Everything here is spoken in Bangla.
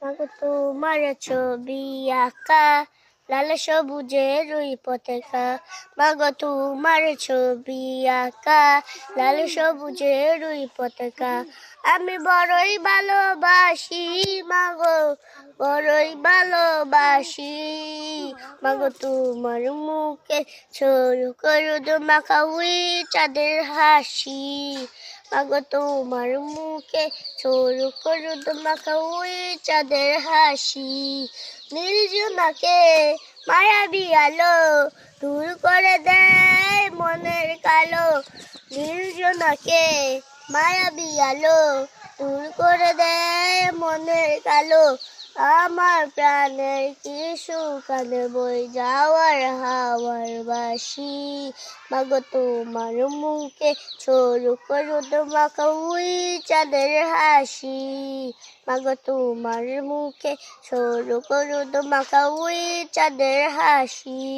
মাগো তোমার ছবি আঁকা লাল সবুজের ওই পতাকা। মাগো তোমার ছবি আঁকা লাল সবুজের ওই পতাকা। আমি বড়ই ভালোবাসি মাগো, বড়ই ভালোবাসি। মাগো তোমার মুখে ছোট করুদ মাখা ওই চাঁদের হাসি। মাগো তোমার মুখে ছোট করুদ মাখা ওই চাঁদের হাসি। নীল জোনাকে মায়াবী আলো দূর করে দেয় মনের কালো। নীল জোনাকে মায়াবী আলো দূর করে দেয় মনের কালো। আমার প্রাণের কিছু কানে বই যাওয়ার হাওয়ার বাসি। মাগো তোমার মুখে ছোট করুদ মাখা ওই চাঁদের হাসি। মাগো তোমার মুখে ছোট করুদ মাখা ওই চাঁদের হাসি।